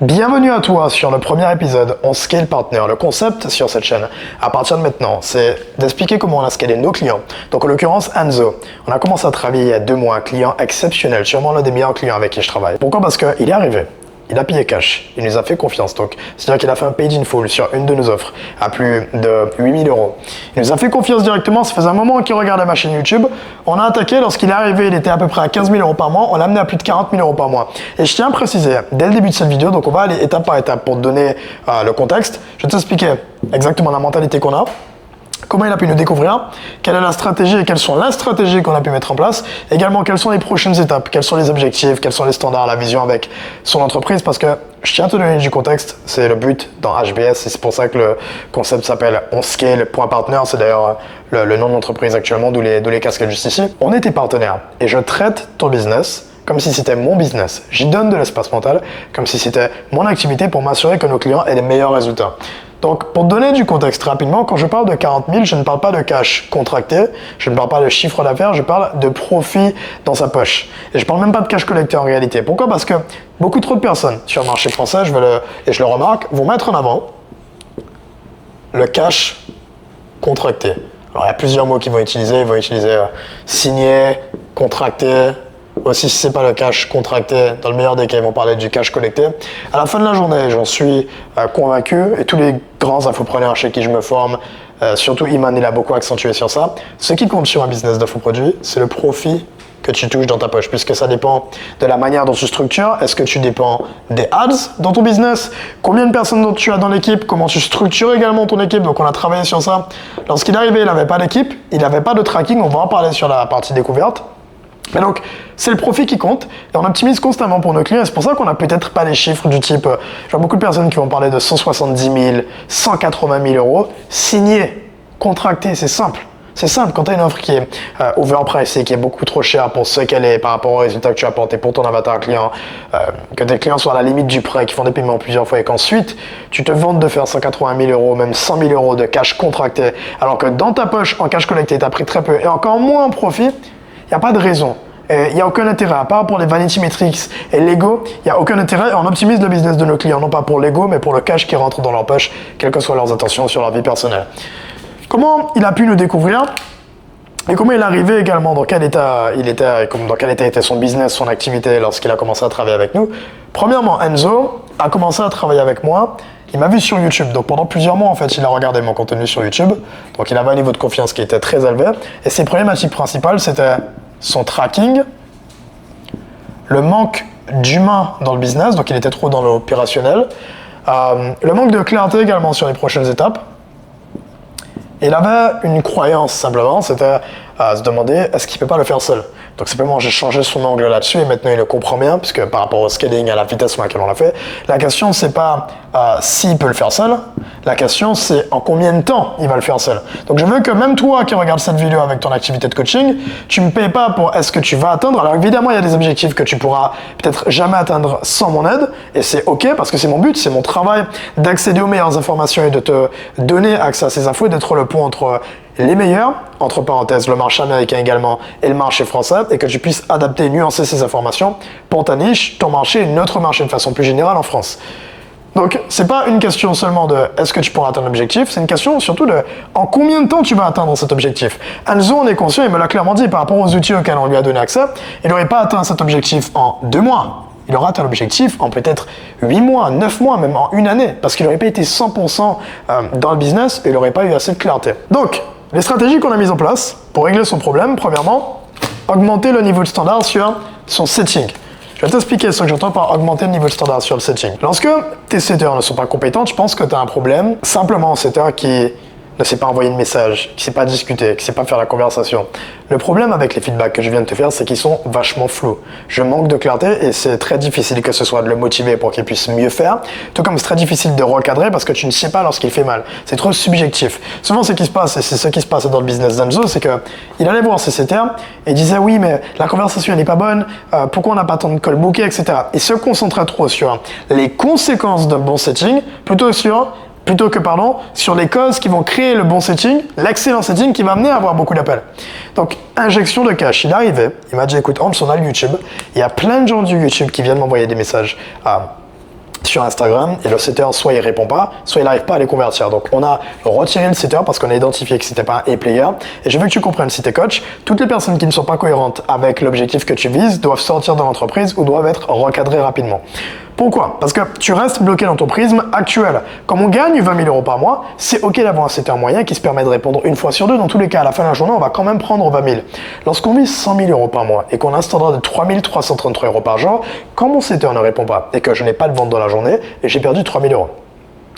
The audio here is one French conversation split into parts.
Bienvenue à toi sur le premier épisode On Scale Partner. Le concept sur cette chaîne, à partir de maintenant, c'est d'expliquer comment on a scalé nos clients. Donc en l'occurrence, Enzo. On a commencé à travailler il y a 2 mois, un client exceptionnel, sûrement l'un des meilleurs clients avec qui je travaille. Pourquoi? Parce qu'il est arrivé. Il a payé cash, il nous a fait confiance, donc c'est-à-dire qu'il a fait un paid in full sur une de nos offres à plus de 8000 euros. Il nous a fait confiance directement, ça faisait un moment qu'il regardait ma chaîne YouTube. On a attaqué, lorsqu'il est arrivé, il était à peu près à 15 000 euros par mois, on l'a amené à plus de 40 000 euros par mois. Et je tiens à préciser, dès le début de cette vidéo, donc on va aller étape par étape pour te donner le contexte. Je vais t'expliquer exactement la mentalité qu'on a. Comment il a pu nous découvrir, quelle est la stratégie et quelles sont les stratégies qu'on a pu mettre en place. Également, quelles sont les prochaines étapes, quels sont les objectifs, quels sont les standards, la vision avec son entreprise. Parce que je tiens à te donner du contexte, c'est le but dans HBS et c'est pour ça que le concept s'appelle On Scale Partner. C'est d'ailleurs le nom de l'entreprise actuellement, d'où les casquettes juste ici. On était partenaires et je traite ton business comme si c'était mon business. J'y donne de l'espace mental, comme si c'était mon activité pour m'assurer que nos clients aient les meilleurs résultats. Donc, pour te donner du contexte rapidement, quand je parle de 40 000, je ne parle pas de cash contracté, je ne parle pas de chiffre d'affaires, je parle de profit dans sa poche. Et je ne parle même pas de cash collecté en réalité. Pourquoi? Parce que beaucoup trop de personnes sur le marché français, et je le remarque, vont mettre en avant le cash contracté. Alors, il y a plusieurs mots qu'ils vont utiliser. Ils vont utiliser signé, contracté. Aussi, si ce n'est pas le cash contracté, dans le meilleur des cas, ils vont parler du cash collecté. À la fin de la journée, j'en suis convaincu, et tous les grands infopreneurs chez qui je me forme, surtout Iman, il a beaucoup accentué sur ça. Ce qui compte sur un business d'infoproduit, c'est le profit que tu touches dans ta poche, puisque ça dépend de la manière dont tu structures. Est-ce que tu dépends des ads dans ton business? Combien de personnes tu as dans l'équipe? Comment tu structures également ton équipe? Donc on a travaillé sur ça. Lorsqu'il est arrivé, il n'avait pas d'équipe, il n'avait pas de tracking, on va en parler sur la partie découverte. Mais donc, c'est le profit qui compte et on optimise constamment pour nos clients. Et c'est pour ça qu'on n'a peut-être pas les chiffres du type, je vois beaucoup de personnes qui vont parler de 170 000, 180 000 euros signés, contractés, c'est simple. C'est simple, quand tu as une offre qui est overpriced et qui est beaucoup trop chère pour ce qu'elle est par rapport aux résultats que tu as apportés pour ton avatar client, que tes clients soient à la limite du prêt, qui font des paiements plusieurs fois et qu'ensuite tu te vantes de faire 180 000 euros, même 100 000 euros de cash contracté, alors que dans ta poche, en cash collecté, tu as pris très peu et encore moins en profit. Il n'y a pas de raison. Il n'y a aucun intérêt, à part pour les vanity metrics et l'ego, il n'y a aucun intérêt. On optimise le business de nos clients, non pas pour l'ego, mais pour le cash qui rentre dans leur poche, quelles que soient leurs intentions sur leur vie personnelle. Comment il a pu nous découvrir et comment il est arrivé également, dans quel état il était, dans quel état était son business, son activité lorsqu'il a commencé à travailler avec nous. Premièrement, Enzo a commencé à travailler avec moi. Il m'a vu sur YouTube, donc pendant plusieurs mois en fait, il a regardé mon contenu sur YouTube. Donc il avait un niveau de confiance qui était très élevé. Et ses problématiques principales, c'était son tracking, le manque d'humain dans le business, donc il était trop dans l'opérationnel, le manque de clarté également sur les prochaines étapes. Et il avait une croyance simplement, c'était se demander est-ce qu'il ne peut pas le faire seul. Donc simplement j'ai changé son angle là-dessus et maintenant il le comprend bien, puisque par rapport au scaling, à la vitesse à laquelle on l'a fait, la question c'est pas s'il peut le faire seul, la question c'est en combien de temps il va le faire seul. Donc je veux que même toi qui regardes cette vidéo avec ton activité de coaching, tu ne me payes pas pour est-ce que tu vas atteindre. Alors évidemment il y a des objectifs que tu pourras peut-être jamais atteindre sans mon aide, et c'est ok parce que c'est mon but, c'est mon travail d'accéder aux meilleures informations et de te donner accès à ces infos et d'être le pont entre les meilleurs, entre parenthèses le marché américain également et le marché français, et que tu puisses adapter et nuancer ces informations pour ta niche, ton marché et notre marché de façon plus générale en France. Donc, c'est pas une question seulement de est-ce que tu pourras atteindre l'objectif, c'est une question surtout de en combien de temps tu vas atteindre cet objectif. Enzo en est conscient, il me l'a clairement dit par rapport aux outils auxquels on lui a donné accès, il n'aurait pas atteint cet objectif en 2 mois. Il aura atteint l'objectif en peut-être 8 mois, 9 mois, même en 1 année, parce qu'il n'aurait pas été 100% dans le business et il n'aurait pas eu assez de clarté. Donc, les stratégies qu'on a mises en place pour régler son problème, premièrement, augmenter le niveau de standard sur son setting. Je vais t'expliquer ce que j'entends par augmenter le niveau de standard sur le setting. Lorsque tes setters ne sont pas compétents, je pense que tu as un problème simplement en setter qui ne sait pas envoyer de message, qui ne sait pas discuter, qui ne sait pas faire la conversation. Le problème avec les feedbacks que je viens de te faire, c'est qu'ils sont vachement flous. Je manque de clarté et c'est très difficile que ce soit de le motiver pour qu'il puisse mieux faire, tout comme c'est très difficile de recadrer parce que tu ne sais pas lorsqu'il fait mal. C'est trop subjectif. Souvent, ce qui se passe, et c'est ce qui se passe dans le business d'Enzo, c'est qu'il allait voir ses setters et disait oui, mais la conversation elle n'est pas bonne, pourquoi on n'a pas tant de call bookés, etc. Il se concentrait trop sur les conséquences d'un bon setting plutôt que sur les causes qui vont créer le bon setting, l'excellent setting qui va amener à avoir beaucoup d'appels. Donc, injection de cash. Il est arrivé, il m'a dit écoute, Hans, on a le YouTube, il y a plein de gens du YouTube qui viennent m'envoyer des messages sur Instagram et le setter soit il répond pas, soit il n'arrive pas à les convertir. Donc on a retiré le setter parce qu'on a identifié que c'était pas un A-player. Et je veux que tu comprennes, si tu es coach, toutes les personnes qui ne sont pas cohérentes avec l'objectif que tu vises doivent sortir de l'entreprise ou doivent être recadrées rapidement. Pourquoi? Parce que tu restes bloqué dans ton prisme actuel. Comme on gagne 20 000 euros par mois, c'est ok d'avoir un setter moyen qui se permet de répondre une fois sur deux. Dans tous les cas, à la fin de la journée, on va quand même prendre 20 000. Lorsqu'on vise 100 000 euros par mois et qu'on a un standard de 3 333 euros par jour, quand mon setter ne répond pas et que je n'ai pas de vente dans la journée, et j'ai perdu 3 000 euros.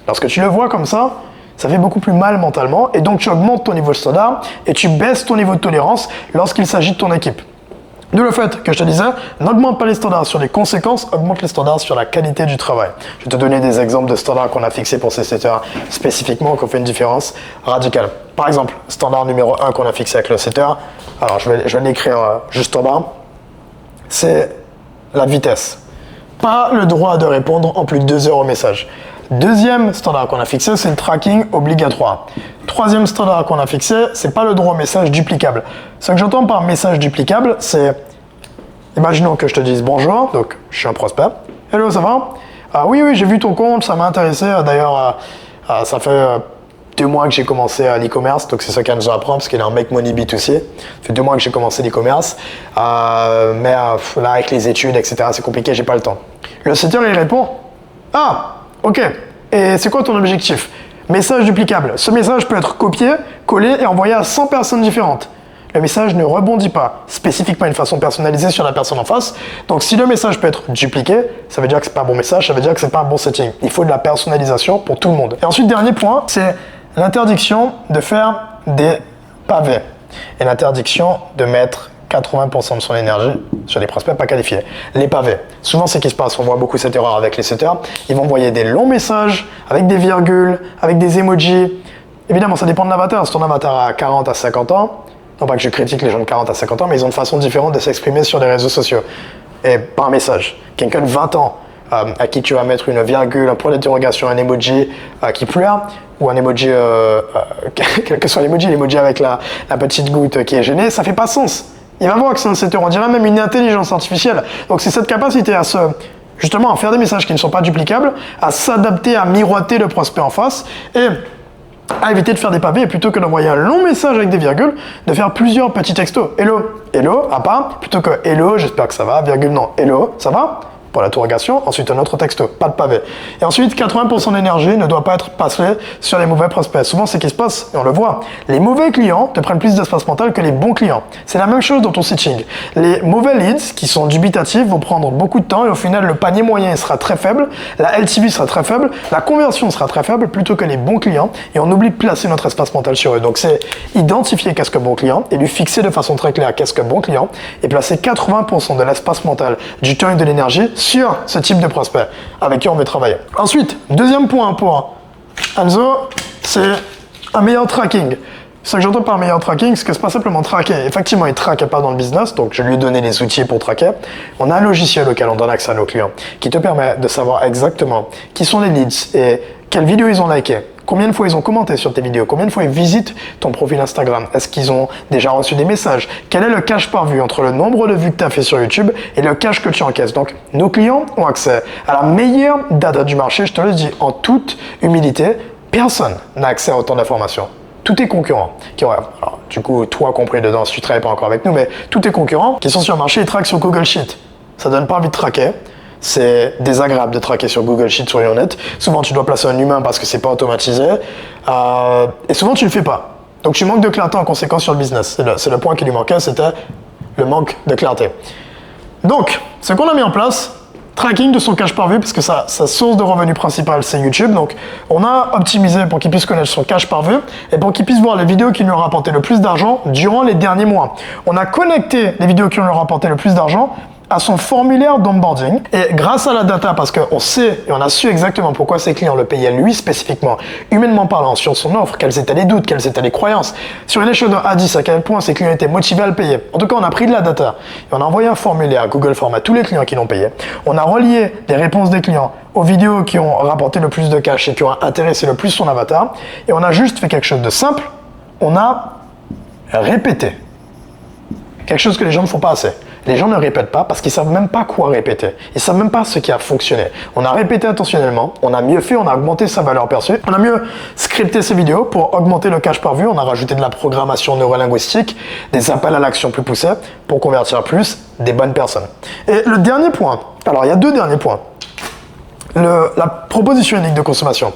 Lorsque tu le vois comme ça fait beaucoup plus mal mentalement et donc tu augmentes ton niveau de standard et tu baisses ton niveau de tolérance lorsqu'il s'agit de ton équipe. D'où le fait que je te disais, n'augmente pas les standards sur les conséquences, augmente les standards sur la qualité du travail. Je vais te donner des exemples de standards qu'on a fixés pour ces setters spécifiquement, qui ont fait une différence radicale. Par exemple, standard numéro 1 qu'on a fixé avec le setter, alors je vais l'écrire juste en bas, c'est la vitesse. Pas le droit de répondre en plus de 2 heures au message. Deuxième standard qu'on a fixé, c'est le tracking obligatoire. Troisième standard qu'on a fixé, c'est pas le droit au message duplicable. Ce que j'entends par message duplicable, c'est, imaginons que je te dise bonjour, donc je suis un prospect. Hello, ça va? Oui, j'ai vu ton compte, ça m'a intéressé. D'ailleurs, ça fait 2 mois que j'ai commencé l'e-commerce, donc c'est ça qu'Anzo apprend parce qu'il est un make money B2C. Ça fait 2 mois que j'ai commencé l'e-commerce, mais là avec les études, etc., c'est compliqué, j'ai pas le temps. Le setter il répond, ok, et c'est quoi ton objectif? Message duplicable. Ce message peut être copié, collé et envoyé à 100 personnes différentes. Le message ne rebondit pas spécifiquement d'une façon personnalisée sur la personne en face. Donc si le message peut être dupliqué, ça veut dire que c'est pas un bon message, ça veut dire que c'est pas un bon setting. Il faut de la personnalisation pour tout le monde. Et ensuite, dernier point, c'est l'interdiction de faire des pavés et l'interdiction de mettre 80% de son énergie sur les prospects pas qualifiés. Les pavés. Souvent, c'est ce qui se passe. On voit beaucoup cette erreur avec les setters. Ils vont envoyer des longs messages avec des virgules, avec des emojis. Évidemment, ça dépend de l'avatar. Si ton avatar a 40 à 50 ans, non pas que je critique les gens de 40 à 50 ans, mais ils ont une façon différente de s'exprimer sur les réseaux sociaux. Et par message. Quelqu'un de 20 ans à qui tu vas mettre une virgule, un point d'interrogation, un emoji qui pleure, ou un emoji, quel que soit l'emoji avec la petite goutte qui est gênée, ça fait pas sens. Il va voir que c'est un setter, on dirait même une intelligence artificielle. Donc c'est cette capacité à justement à faire des messages qui ne sont pas duplicables, à s'adapter, à miroiter le prospect en face et à éviter de faire des pavés et plutôt que d'envoyer un long message avec des virgules, de faire plusieurs petits textos. Hello, à part, plutôt que hello, j'espère que ça va, virgule non, hello, ça va? Pour l'interrogation, ensuite un autre texto, pas de pavé. Et ensuite, 80% d'énergie ne doit pas être passée sur les mauvais prospects. Souvent, c'est ce qui se passe, et on le voit. Les mauvais clients te prennent plus d'espace mental que les bons clients. C'est la même chose dans ton sitting. Les mauvais leads, qui sont dubitatifs, vont prendre beaucoup de temps et au final, le panier moyen sera très faible, la LTV sera très faible, la conversion sera très faible, plutôt que les bons clients, et on oublie de placer notre espace mental sur eux. Donc, c'est identifier qu'est-ce que bon client et lui fixer de façon très claire qu'est-ce que bon client et placer 80% de l'espace mental, du temps et de l'énergie sur ce type de prospect avec qui on veut travailler. Ensuite, deuxième point pour Anzo, c'est un meilleur tracking. Ce que j'entends par meilleur tracking, c'est que c'est pas simplement traquer. Effectivement, il ne traquait pas dans le business, donc je lui ai donné les outils pour traquer. On a un logiciel auquel on donne accès à nos clients qui te permet de savoir exactement qui sont les leads et quelles vidéos ils ont liké. Combien de fois ils ont commenté sur tes vidéos? Combien de fois ils visitent ton profil Instagram? Est-ce qu'ils ont déjà reçu des messages? Quel est le cash par vue entre le nombre de vues que tu as fait sur YouTube et le cash que tu encaisses? Donc, nos clients ont accès à la meilleure data du marché. Je te le dis en toute humilité, personne n'a accès à autant d'informations. Tous tes concurrents, alors, du coup, toi compris dedans, si tu ne travailles pas encore avec nous, mais tous tes concurrents qui sont sur le marché, ils traquent sur Google Sheet. Ça donne pas envie de traquer. C'est désagréable de traquer sur Google Sheet, soyons honnêtes. Souvent, tu dois placer un humain parce que c'est pas automatisé. Et souvent, tu le fais pas. Donc, tu manques de clarté en conséquence sur le business. C'est le point qui lui manquait, c'était le manque de clarté. Donc, ce qu'on a mis en place, tracking de son cash par vue, parce que sa source de revenus principale, c'est YouTube. Donc, on a optimisé pour qu'il puisse connaître son cash par vue et pour qu'il puisse voir les vidéos qui lui ont rapporté le plus d'argent durant les derniers mois. On a connecté les vidéos qui lui ont rapporté le plus d'argent à son formulaire d'onboarding et grâce à la data, parce qu'on sait et on a su exactement pourquoi ses clients le payaient lui spécifiquement, humainement parlant, sur son offre, quels étaient les doutes, quelles étaient les croyances, sur une échelle de 1 à 10, à quel point ses clients étaient motivés à le payer. En tout cas, on a pris de la data et on a envoyé un formulaire à Google Form à tous les clients qui l'ont payé. On a relié les réponses des clients aux vidéos qui ont rapporté le plus de cash et qui ont intéressé le plus son avatar et on a juste fait quelque chose de simple, on a répété quelque chose que les gens ne font pas assez. Les gens ne répètent pas parce qu'ils savent même pas quoi répéter. Ils savent même pas ce qui a fonctionné. On a répété intentionnellement, on a mieux fait, on a augmenté sa valeur perçue, on a mieux scripté ses vidéos pour augmenter le cache par vue, on a rajouté de la programmation neurolinguistique, des appels à l'action plus poussés pour convertir plus des bonnes personnes. Et le dernier point, alors il y a deux derniers points. La proposition unique de consommation.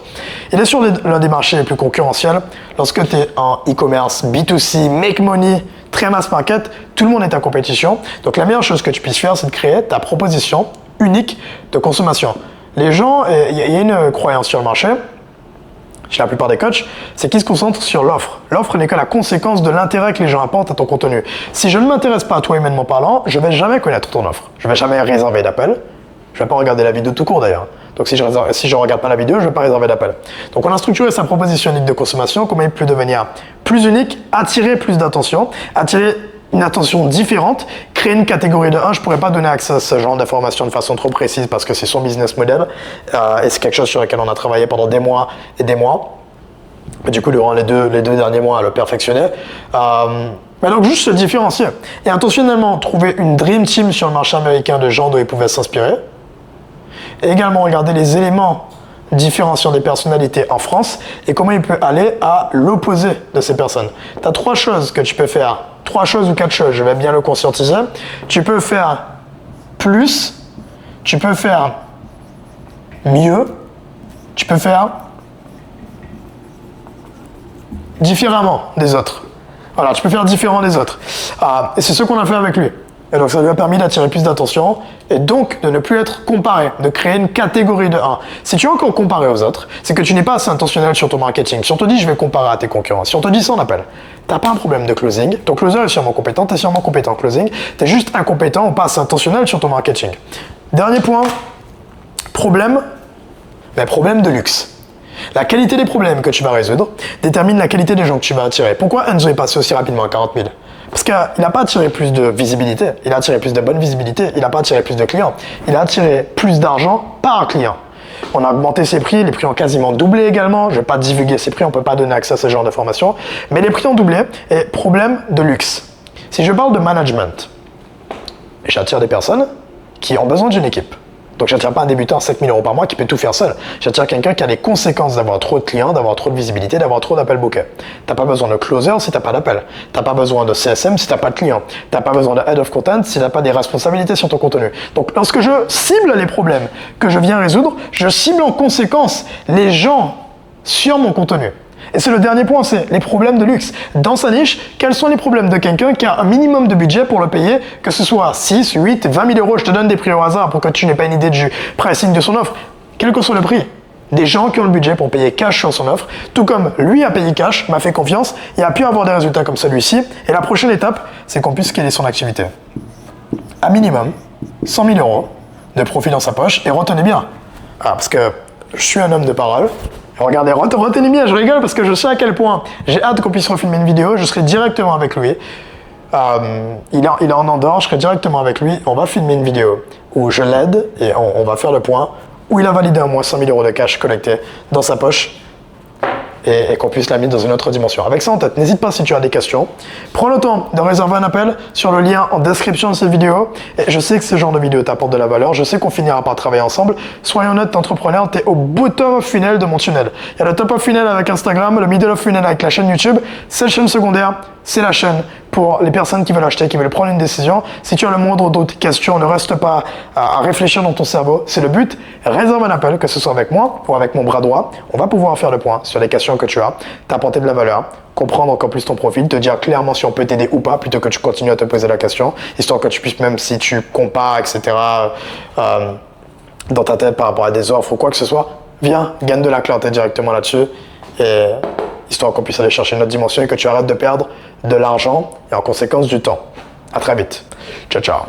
Il est sur l'un des marchés les plus concurrentiels. Lorsque tu es en e-commerce, B2C, make money, très mass market, tout le monde est en compétition. Donc la meilleure chose que tu puisses faire, c'est de créer ta proposition unique de consommation. Les gens, il y a une croyance sur le marché, chez la plupart des coachs, c'est qu'ils se concentrent sur l'offre. L'offre n'est que la conséquence de l'intérêt que les gens apportent à ton contenu. Si je ne m'intéresse pas à toi humainement parlant, je ne vais jamais connaître ton offre. Je ne vais jamais réserver d'appel. Je ne vais pas regarder la vidéo tout court d'ailleurs. Donc si je ne regarde pas la vidéo, je ne vais pas réserver d'appel. Donc on a structuré sa proposition unique de consommation, comment il peut devenir plus unique, attirer plus d'attention, attirer une attention différente, créer une catégorie de 1. Je ne pourrais pas donner accès à ce genre d'informations de façon trop précise parce que c'est son business model et c'est quelque chose sur lequel on a travaillé pendant des mois et des mois. Et du coup, durant les deux derniers mois, à le perfectionner. Mais donc juste se différencier et intentionnellement trouver une dream team sur le marché américain de gens dont ils pouvaient s'inspirer. Et également regarder les éléments différenciant des personnalités en France et comment il peut aller à l'opposé de ces personnes. Tu as 3 choses que tu peux faire, 3 choses ou 4 choses, je vais bien le conscientiser. Tu peux faire plus, tu peux faire mieux, tu peux faire différemment des autres. Voilà, tu peux faire différent des autres. Et c'est ce qu'on a fait avec lui. Et donc ça lui a permis d'attirer plus d'attention et donc de ne plus être comparé, de créer une catégorie de 1. Si tu es encore comparé aux autres, c'est que tu n'es pas assez intentionnel sur ton marketing. Si on te dit je vais comparer à tes concurrents, si on te dit ça en appel, tu n'as pas un problème de closing, ton closer est sûrement compétent, tu es sûrement compétent en closing, tu es juste incompétent ou pas assez intentionnel sur ton marketing. Dernier point, problème de luxe. La qualité des problèmes que tu vas résoudre détermine la qualité des gens que tu vas attirer. Pourquoi Enzo est passé aussi rapidement à 40 000 ? Parce qu'il n'a pas attiré plus de visibilité, il a attiré plus de bonne visibilité, il n'a pas attiré plus de clients, il a attiré plus d'argent par client. On a augmenté ses prix, les prix ont quasiment doublé également, je ne vais pas divulguer ces prix, on ne peut pas donner accès à ce genre d'informations, mais les prix ont doublé et problème de luxe. Si je parle de management, j'attire des personnes qui ont besoin d'une équipe. Donc j'attire pas un débutant à 7 000 € par mois qui peut tout faire seul. J'attire quelqu'un qui a les conséquences d'avoir trop de clients, d'avoir trop de visibilité, d'avoir trop d'appels bookés. T'as pas besoin de closer si t'as pas d'appel. T'as pas besoin de CSM si t'as pas de clients. T'as pas besoin de head of content si t'as pas des responsabilités sur ton contenu. Donc lorsque je cible les problèmes que je viens résoudre, je cible en conséquence les gens sur mon contenu. Et c'est le dernier point, c'est les problèmes de luxe. Dans sa niche, quels sont les problèmes de quelqu'un qui a un minimum de budget pour le payer, que ce soit 6, 8, 20 000 €, je te donne des prix au hasard pour que tu n'aies pas une idée du pricing de son offre, quel que soit le prix. Des gens qui ont le budget pour payer cash sur son offre, tout comme lui a payé cash, m'a fait confiance et a pu avoir des résultats comme celui-ci. Et la prochaine étape, c'est qu'on puisse scaler son activité. À minimum, 100 000 € de profit dans sa poche et retenez bien, parce que je suis un homme de parole. Regardez, retenez bien, je rigole parce que je sais à quel point j'ai hâte qu'on puisse refilmer une vidéo. Je serai directement avec lui. Il est en Andorre, je serai directement avec lui. On va filmer une vidéo où je l'aide et on va faire le point où il a validé un mois 100 000 € de cash collecté dans sa poche et qu'on puisse la mettre dans une autre dimension. Avec ça en tête, n'hésite pas si tu as des questions. Prends le temps de réserver un appel sur le lien en description de cette vidéo. Et je sais que ce genre de vidéo t'apporte de la valeur. Je sais qu'on finira par travailler ensemble. Soyons honnêtes, entrepreneur, tu es au bottom of funnel de mon tunnel. Il y a le top of funnel avec Instagram, le middle of funnel avec la chaîne YouTube. Cette chaîne secondaire, c'est la chaîne pour les personnes qui veulent acheter, qui veulent prendre une décision. Si tu as le moindre d'autres questions, ne reste pas à réfléchir dans ton cerveau. C'est le but. Réserve un appel, que ce soit avec moi ou avec mon bras droit. On va pouvoir faire le point sur les questions que tu as, t'apporter de la valeur, comprendre encore plus ton profil, te dire clairement si on peut t'aider ou pas, plutôt que tu continues à te poser la question, histoire que tu puisses, même si tu compares, etc., dans ta tête par rapport à des offres ou quoi que ce soit, viens, gagne de la clarté directement là-dessus, et histoire qu'on puisse aller chercher une autre dimension et que tu arrêtes de perdre de l'argent et en conséquence du temps. À très vite. Ciao, ciao.